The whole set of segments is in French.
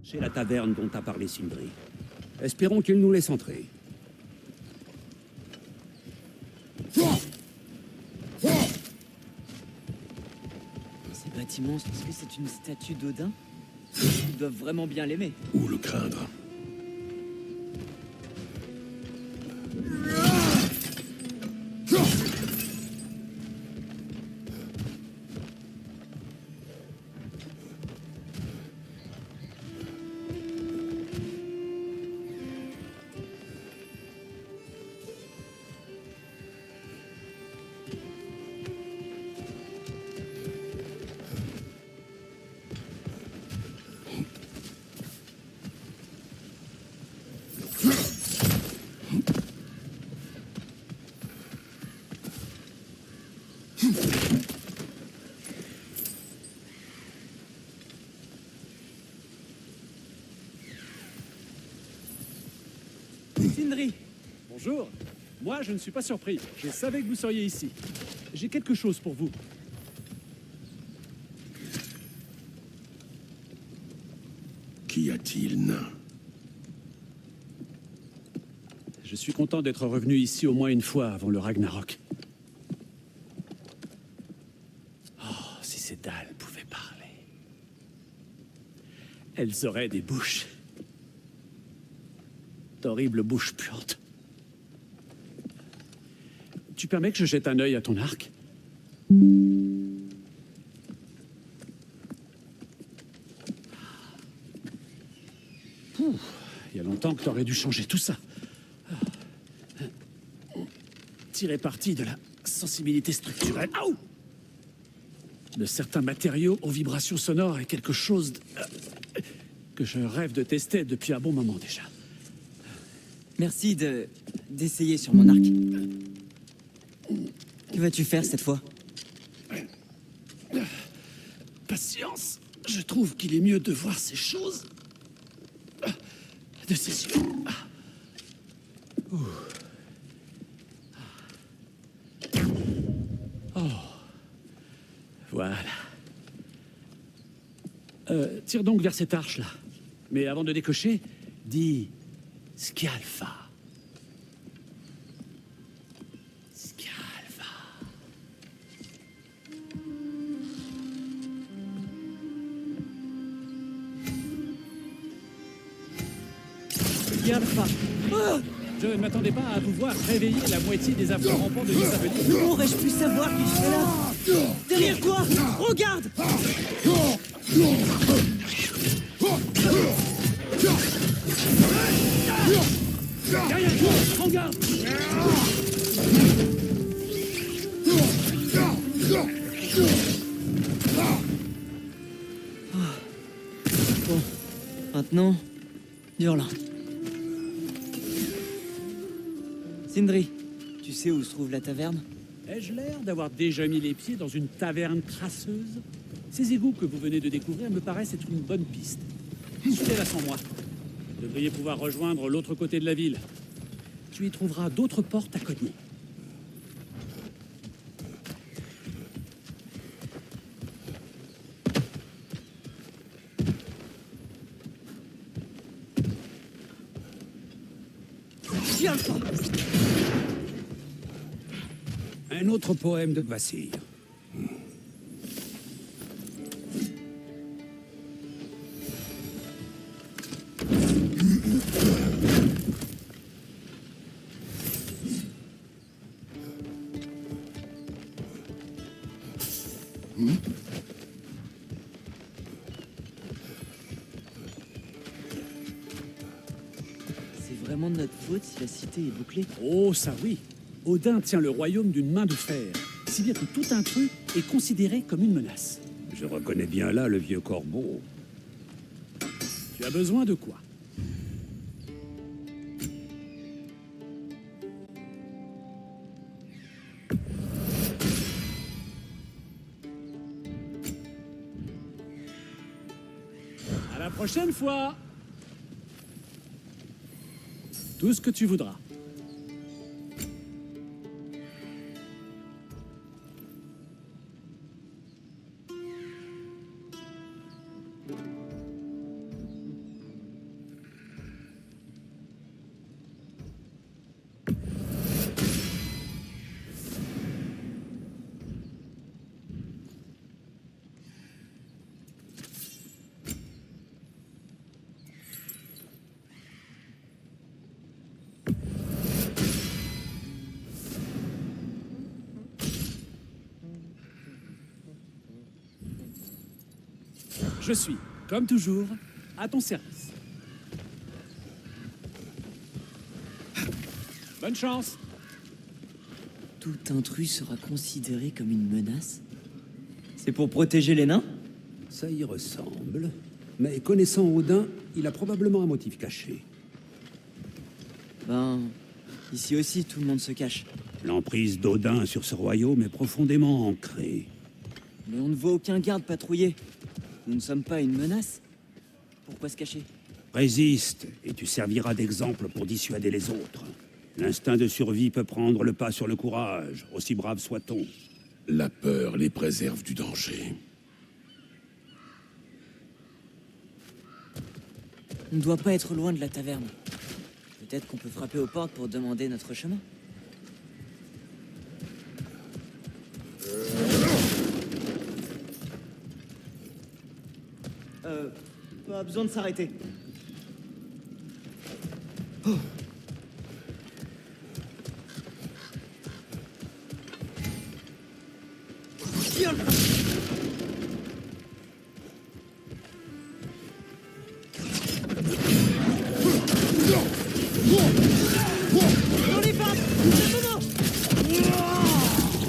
C'est la taverne dont a parlé Sindri. Espérons qu'il nous laisse entrer. Ces bâtiments, est-ce que c'est une statue d'Odin? Ils doivent vraiment bien l'aimer. Ou le craindre. Sindri! Bonjour. Moi, je ne suis pas surpris. Je savais que vous seriez ici. J'ai quelque chose pour vous. Qu'y a-t-il, nain? Je suis content d'être revenu ici au moins une fois avant le Ragnarok. Oh, si ces dalles pouvaient parler. Elles auraient des bouches. D'horribles bouches puantes. Tu permets que je jette un œil à ton arc? Il y a longtemps que t'aurais dû changer tout ça. Tirer parti de la sensibilité structurelle. Aouh! De certains matériaux aux vibrations sonores et quelque chose que je rêve de tester depuis un bon moment déjà. Merci d'essayer sur mon arc. Que vas-tu faire cette fois? Patience. Je trouve qu'il est mieux de voir ces choses de ses yeux. Oh. Voilà. Tire donc vers cette arche-là. Mais avant de décocher, dis Skialfa. Skialfa. Skialfa. Ah! Je ne m'attendais pas à vous voir réveiller la moitié des affreux rampants de Ysabelir. Comment aurais-je pu savoir qu'il serait là? Derrière toi! Regarde! Derrière toi, prends garde! Bon, maintenant, Durlin. Sindri, tu sais où se trouve la taverne? Ai-je l'air d'avoir déjà mis les pieds dans une taverne crasseuse? Ces égouts que vous venez de découvrir me paraissent être une bonne piste. Suivez-la sans moi. Vous devriez pouvoir rejoindre l'autre côté de la ville. Tu y trouveras d'autres portes à cogner. Un autre poème de Kvasir. C'est vraiment de notre faute si la cité est bouclée. Oh, ça oui. Odin tient le royaume d'une main de fer, si bien que tout intrus est considéré comme une menace. Je reconnais bien là le vieux corbeau. Tu as besoin de quoi? À la prochaine fois! Tout ce que tu voudras. Je suis, comme toujours, à ton service. Bonne chance. Tout intrus sera considéré comme une menace? C'est pour protéger les nains? Ça y ressemble. Mais connaissant Odin, il a probablement un motif caché. Ben, ici aussi, tout le monde se cache. L'emprise d'Odin sur ce royaume est profondément ancrée. Mais on ne voit aucun garde patrouiller. Nous ne sommes pas une menace. Pourquoi se cacher? Résiste, et tu serviras d'exemple pour dissuader les autres. L'instinct de survie peut prendre le pas sur le courage, aussi brave soit-on. La peur les préserve du danger. On ne doit pas être loin de la taverne. Peut-être qu'on peut frapper aux portes pour demander notre chemin. Pas besoin de s'arrêter.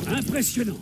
Impressionnant.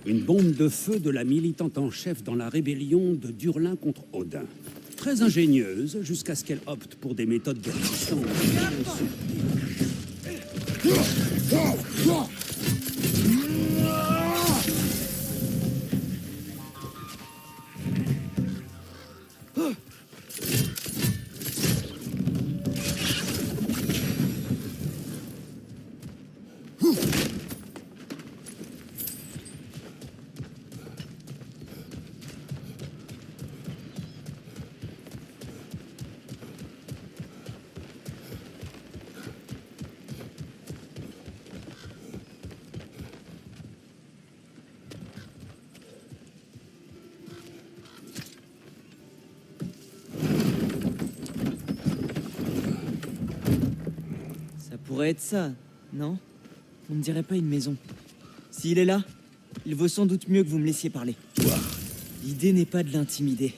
Une bombe de feu de la militante en chef dans la rébellion de Durlin contre Odin. Très ingénieuse, jusqu'à ce qu'elle opte pour des méthodes de résistance. Ça pourrait être ça, non? On ne dirait pas une maison. S'il est là, il vaut sans doute mieux que vous me laissiez parler. L'idée n'est pas de l'intimider.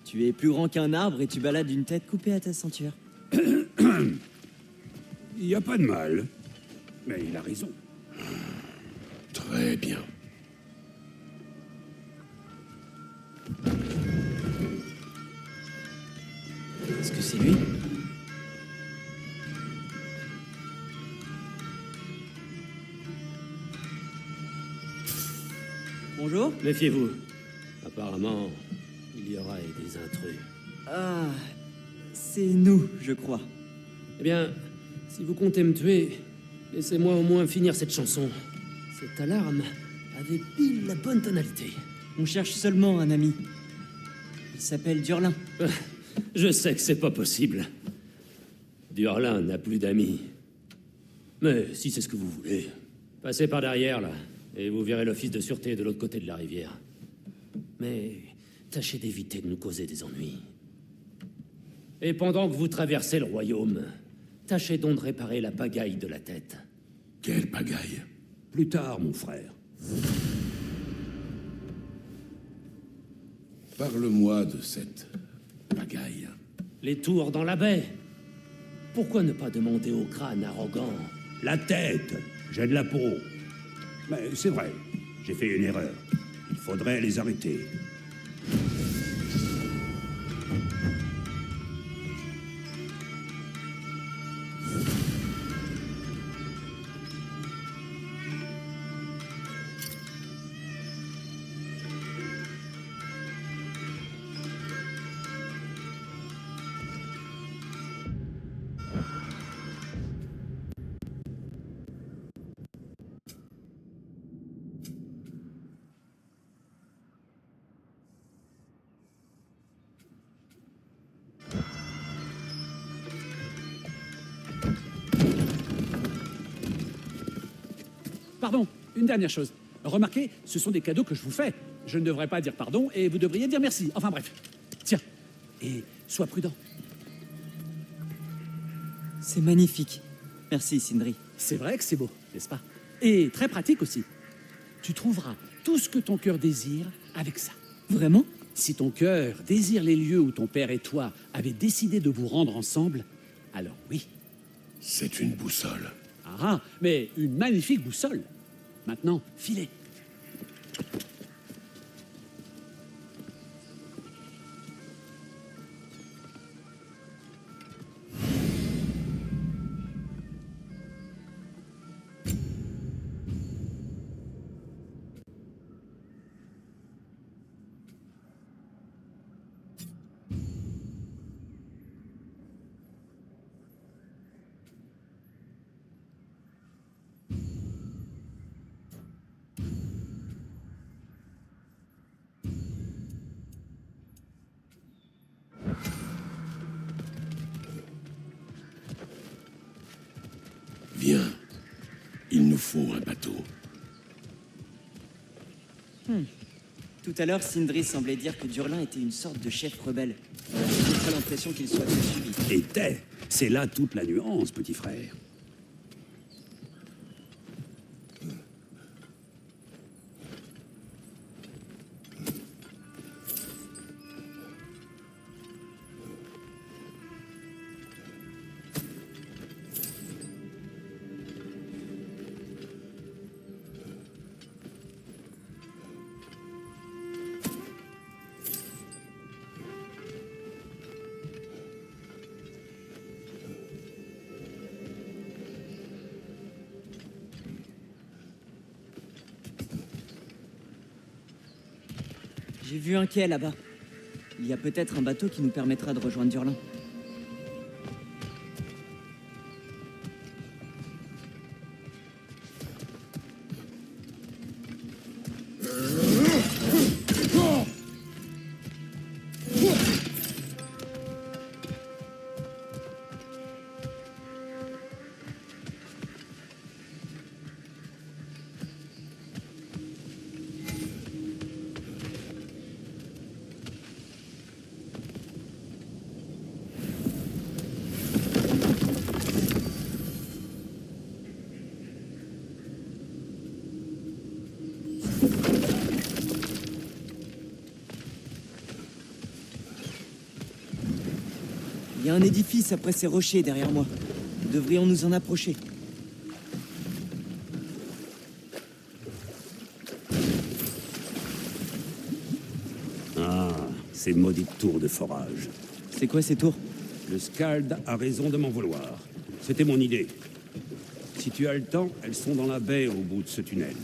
Tu es plus grand qu'un arbre et tu balades une tête coupée à ta ceinture. Il n'y a pas de mal. Mais il a raison. Très bien. Est-ce que c'est lui? Bonjour. Méfiez-vous. Apparemment, il y aura des intrus. Ah, c'est nous, je crois. Eh bien, Si vous comptez me tuer, laissez-moi au moins finir cette chanson. Cette alarme avait pile la bonne tonalité. On cherche seulement un ami. Il s'appelle Durlin. Je sais que c'est pas possible. Durlin n'a plus d'amis. Mais si c'est ce que vous voulez, passez par derrière, là, et vous verrez l'office de sûreté de l'autre côté de la rivière. Mais tâchez d'éviter de nous causer des ennuis. Et pendant que vous traversez le royaume, tâchez donc de réparer la pagaille de la tête. Quelle pagaille. Plus tard, mon frère. Parle-moi de cette pagaille. Les tours dans la baie. Pourquoi ne pas demander au crâne arrogant? La tête, j'ai de la peau. Mais c'est vrai, j'ai fait une erreur. Il faudrait les arrêter. Pardon, une dernière chose. Remarquez, ce sont des cadeaux que je vous fais. Je ne devrais pas dire pardon et vous devriez dire merci. Enfin bref. Tiens, et sois prudent. C'est magnifique. Merci, Sindri. C'est vrai que c'est beau, n'est-ce pas? Et très pratique aussi. Tu trouveras tout ce que ton cœur désire avec ça. Vraiment? Si ton cœur désire les lieux où ton père et toi avez décidé de vous rendre ensemble, alors oui. C'est une boussole. Ah, mais une magnifique boussole. Maintenant, filez. Viens. Il nous faut un bateau. Tout à l'heure, Sindri semblait dire que Durlin était une sorte de chef rebelle. J'ai pas l'impression qu'il soit très suivi. Était, c'est là toute la nuance, petit frère. J'ai vu un quai là-bas. Il y a peut-être un bateau qui nous permettra de rejoindre Durlin. Il y a un édifice après ces rochers derrière moi. Devrions nous en approcher. Ah, ces maudites tours de forage. C'est quoi ces tours? Le Skald a raison de m'en vouloir. C'était mon idée. Si tu as le temps, elles sont dans la baie au bout de ce tunnel.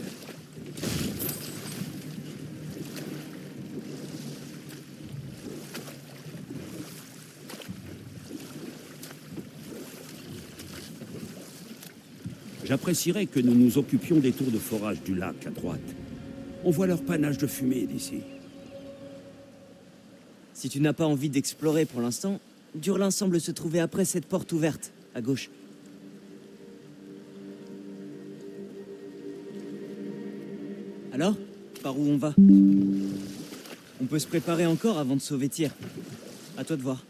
J'apprécierais que nous nous occupions des tours de forage du lac à droite. On voit leur panache de fumée d'ici. Si tu n'as pas envie d'explorer pour l'instant, Durlin semble se trouver après cette porte ouverte, à gauche. Alors, par où on va? On peut se préparer encore avant de sauver Tyr. À toi de voir.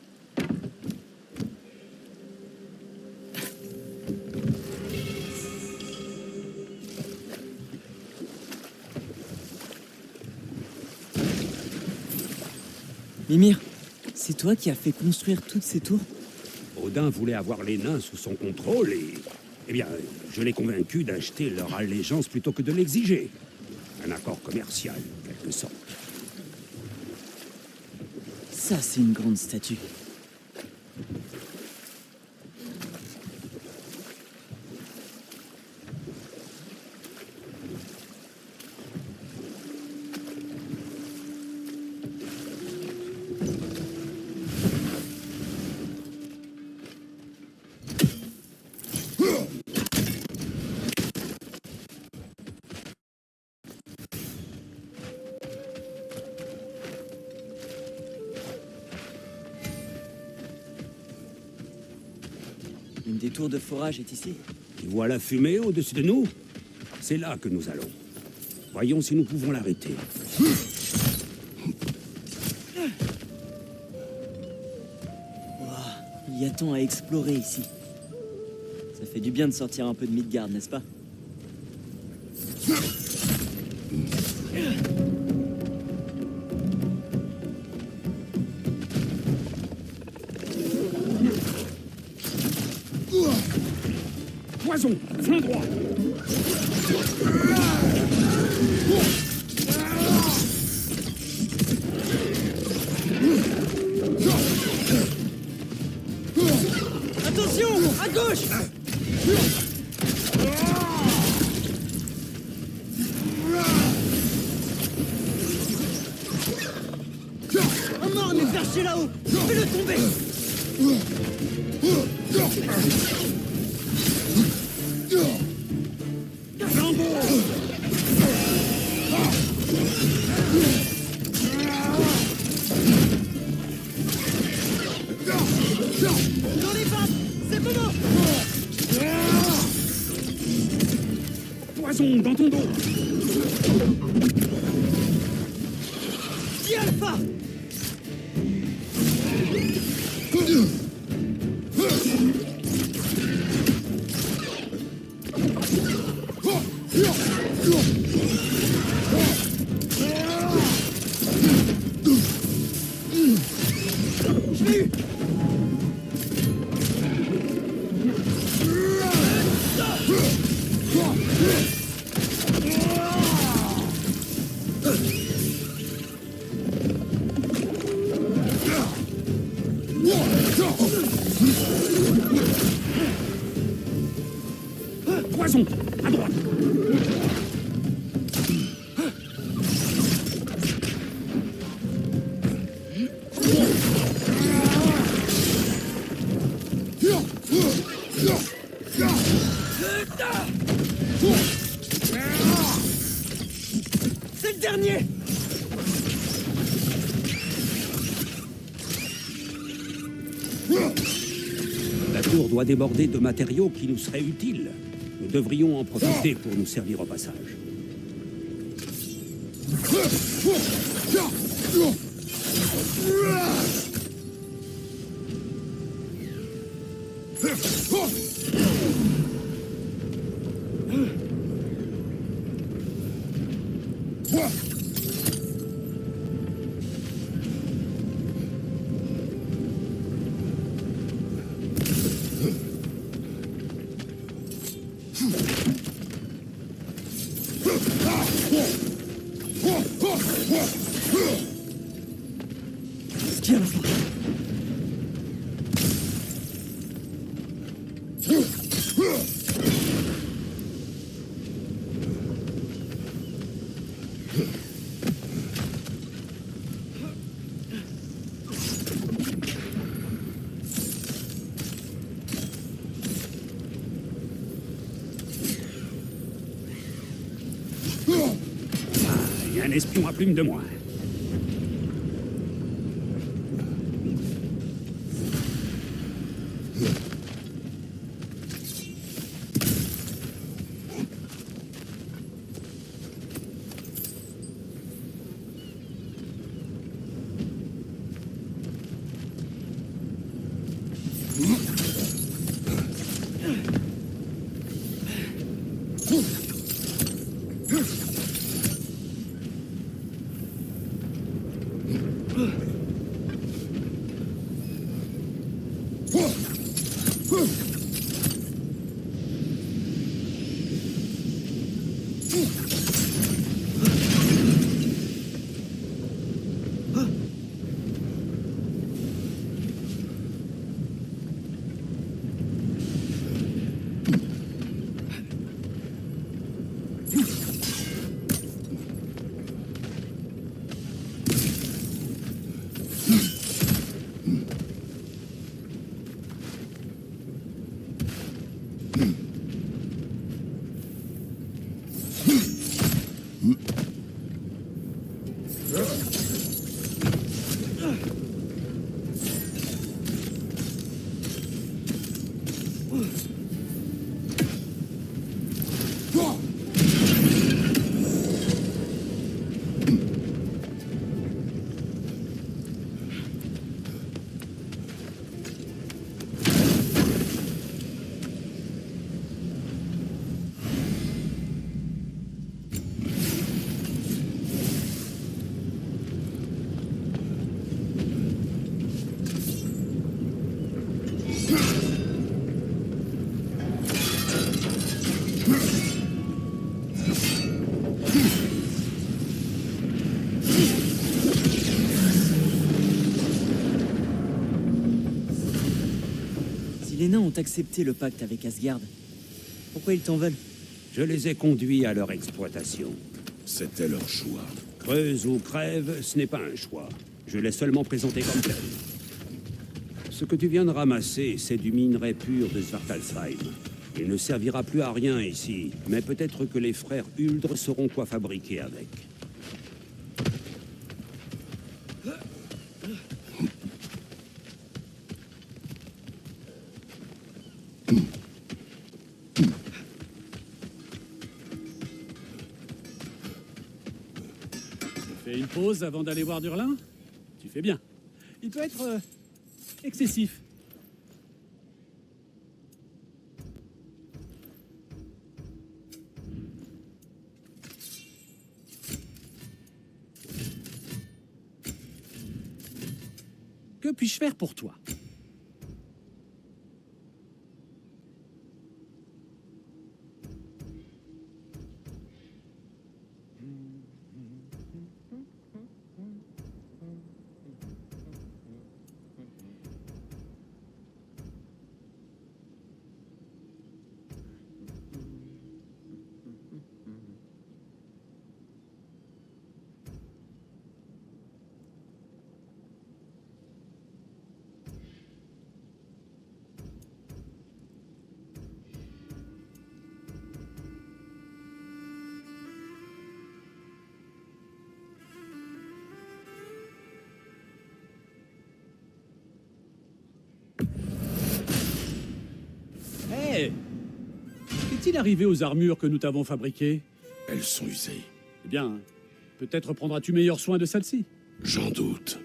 Mimir, c'est toi qui as fait construire toutes ces tours? Odin voulait avoir les nains sous son contrôle et... Eh bien, je l'ai convaincu d'acheter leur allégeance plutôt que de l'exiger. Un accord commercial, en quelque sorte. Ça, c'est une grande statue. Une des tours de forage est ici. Tu vois la fumée au-dessus de nous? C'est là que nous allons. Voyons si nous pouvons l'arrêter. Il y a tant à explorer ici. Ça fait du bien de sortir un peu de Midgard, n'est-ce pas? Poison, flanc droit. Attention, à gauche! Un mort est perché là-haut! Fais-le tomber! Dans les pattes! C'est bon! Poison dans ton dos. Dis Alpha! Je l'ai eu! Poison, à droite. C'est le dernier! La tour doit déborder de matériaux qui nous seraient utiles. Nous devrions en profiter pour nous servir au passage. Tiens, Alpha! espion à plume de moins. Si les nains ont accepté le pacte avec Asgard, pourquoi ils t'en veulent? Je les ai conduits à leur exploitation. C'était leur choix. Creuse ou crève, ce n'est pas un choix. Je l'ai seulement présenté comme tel. Ce que tu viens de ramasser, c'est du minerai pur de Svartalfheim. Il ne servira plus à rien ici, mais peut-être que les frères Huldre sauront quoi fabriquer avec. Fais une pause avant d'aller voir Durlin? Tu fais bien. Il peut être excessif. Que puis-je faire pour toi? Hé! Qu'est-il arrivé aux armures que nous t'avons fabriquées? Elles sont usées. Eh bien, peut-être prendras-tu meilleur soin de celle-ci. J'en doute.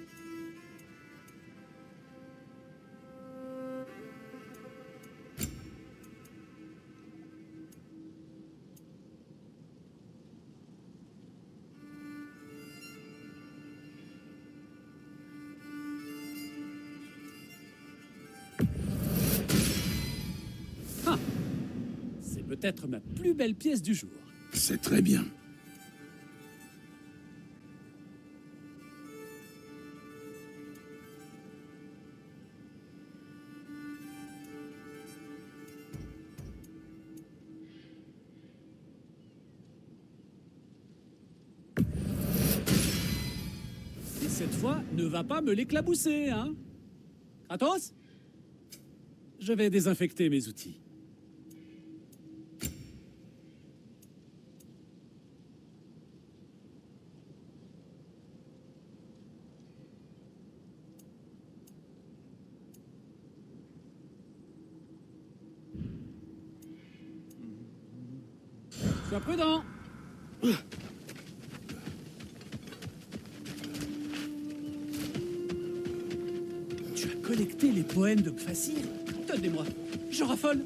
C'est peut-être ma plus belle pièce du jour. C'est très bien. Et cette fois, ne va pas me l'éclabousser, hein? Kratos? Je vais désinfecter mes outils. Sois prudent. Tu as collecté les poèmes de Kvassir? Donnez-moi. Je raffole.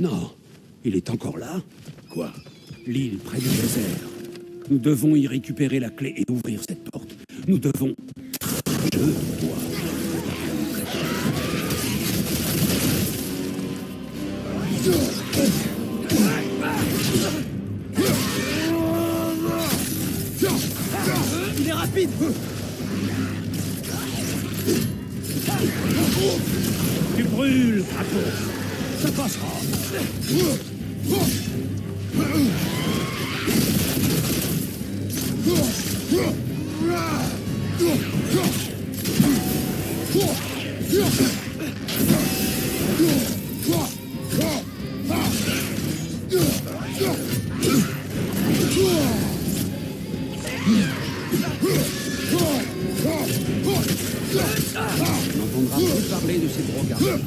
Non, il est encore là. Quoi? L'île près du désert. Nous devons y récupérer la clé et ouvrir cette porte. Nous devons... Je dois... Il est rapide! Tu brûles, Kratos. Ça passera. On n'entendra plus parler de ces drogards.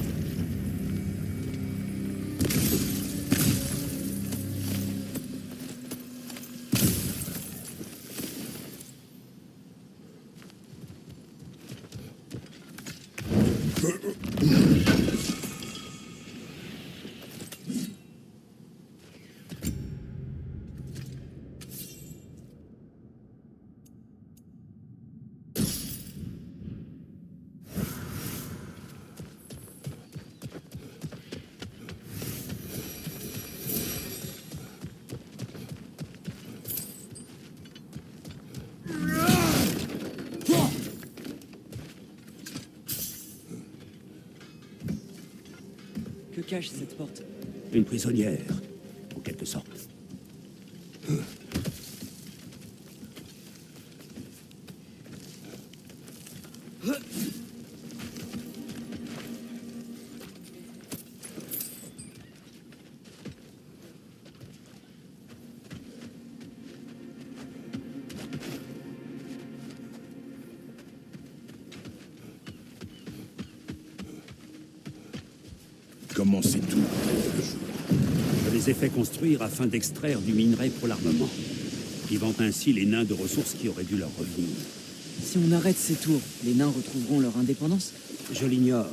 Que cache cette porte? Une prisonnière, en quelque sorte. Comment c'est tout? Je les ai fait construire afin d'extraire du minerai pour l'armement, privant ainsi les nains de ressources qui auraient dû leur revenir. Si on arrête ces tours, les nains retrouveront leur indépendance? Je l'ignore,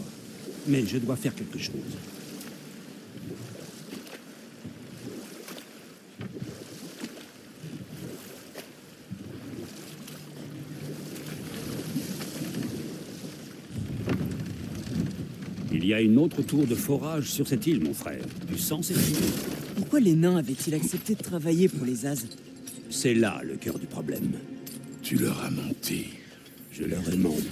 mais je dois faire quelque chose. Il y a une autre tour de forage sur cette île, mon frère. Tu sens cette île? Pourquoi les nains avaient-ils accepté de travailler pour les As? C'est là le cœur du problème. Tu leur as menti. Je leur ai menti.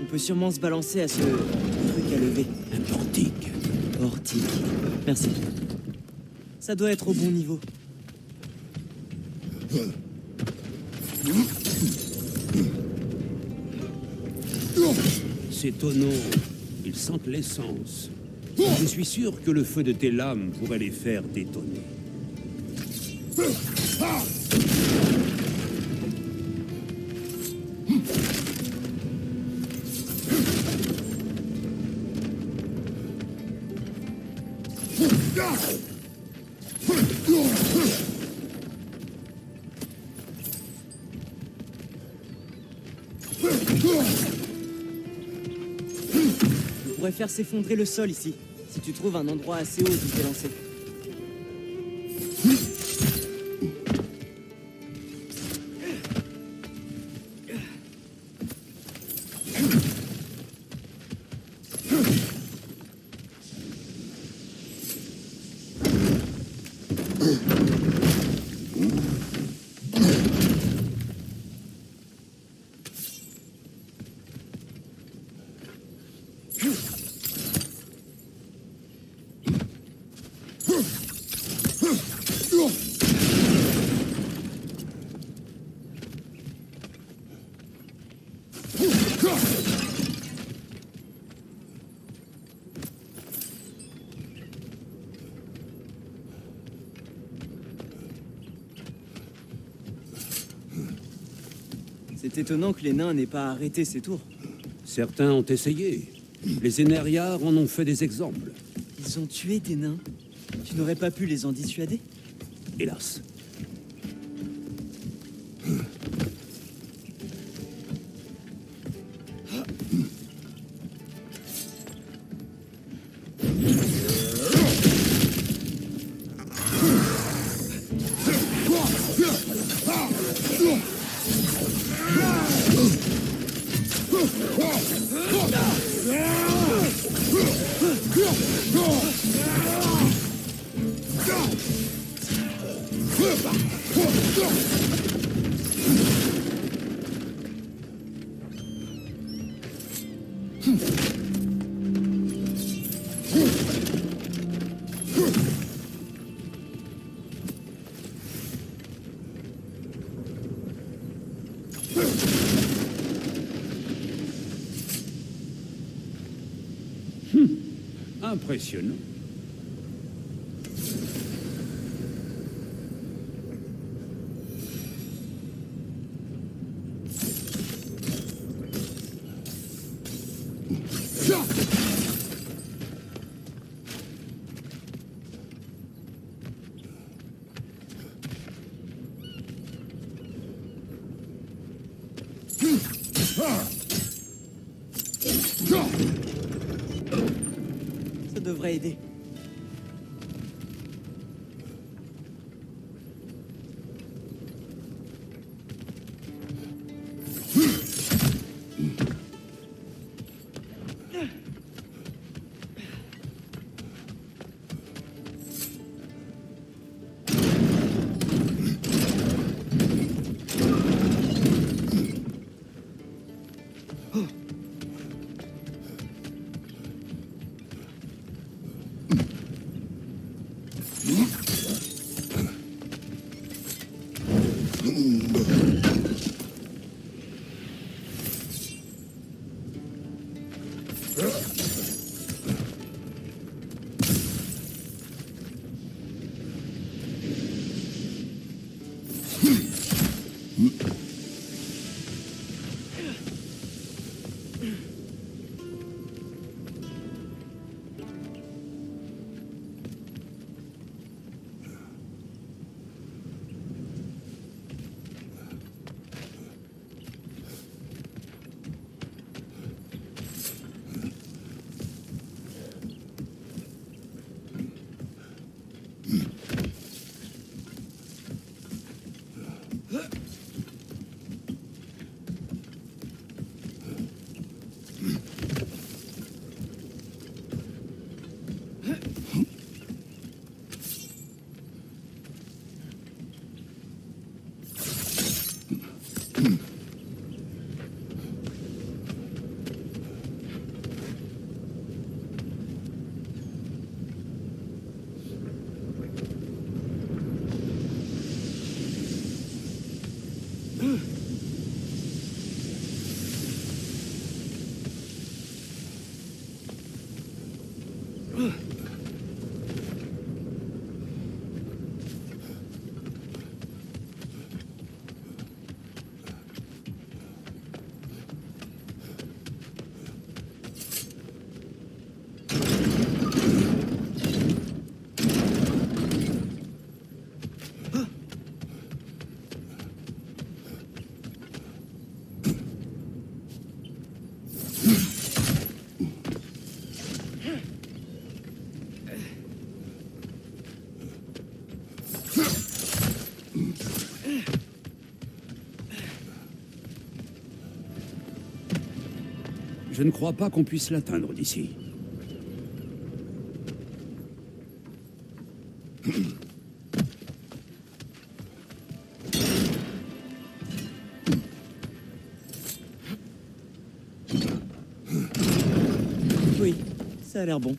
On peut sûrement se balancer à ce truc à lever. Un portique. Portique. Merci. Ça doit être au bon niveau. Ces tonneaux, ils sentent l'essence. Je suis sûr que le feu de tes lames pourrait les faire détonner. pourrait faire s'effondrer le sol ici, si tu trouves un endroit assez haut où t'es lancé. C'est étonnant que les nains n'aient pas arrêté ces tours. Certains ont essayé. Les Énériards en ont fait des exemples. Ils ont tué des nains. Tu n'aurais pas pu les en dissuader? Hélas. Impressionnant. Ça devrait aider. Je ne crois pas qu'on puisse l'atteindre d'ici. Oui, ça a l'air bon.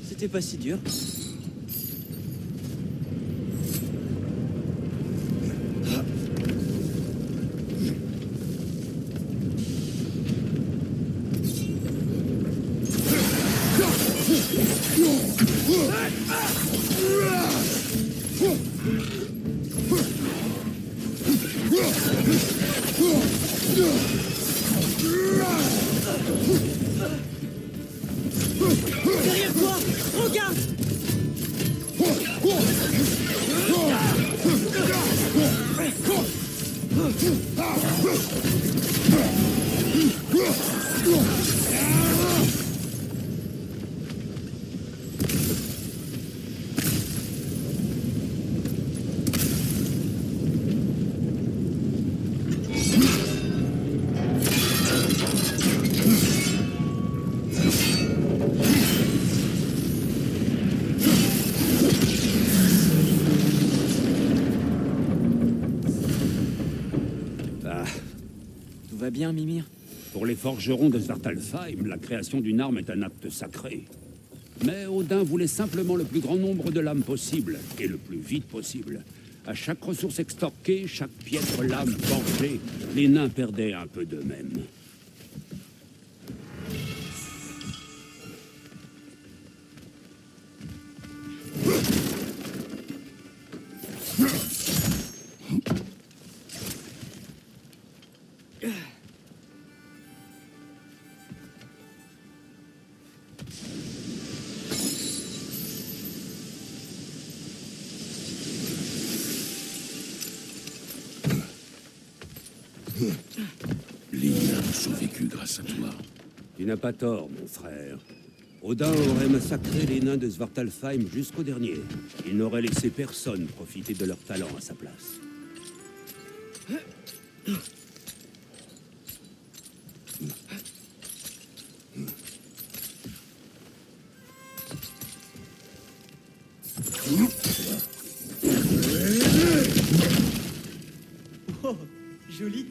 C'était pas si dur. Derrière toi, regarde. Ah, Tout va bien, Mimir? pour les forgerons de Svartalfheim, la création d'une arme est un acte sacré. Mais Odin voulait simplement le plus grand nombre de lames possible, et le plus vite possible. À chaque ressource extorquée, chaque piètre lame forgée, les nains perdaient un peu d'eux-mêmes. Les nains ont survécu grâce à toi. Tu n'as pas tort, mon frère. Odin aurait massacré les nains de Svartalfheim jusqu'au dernier. Il n'aurait laissé personne profiter de leur talent à sa place. Oh, joli.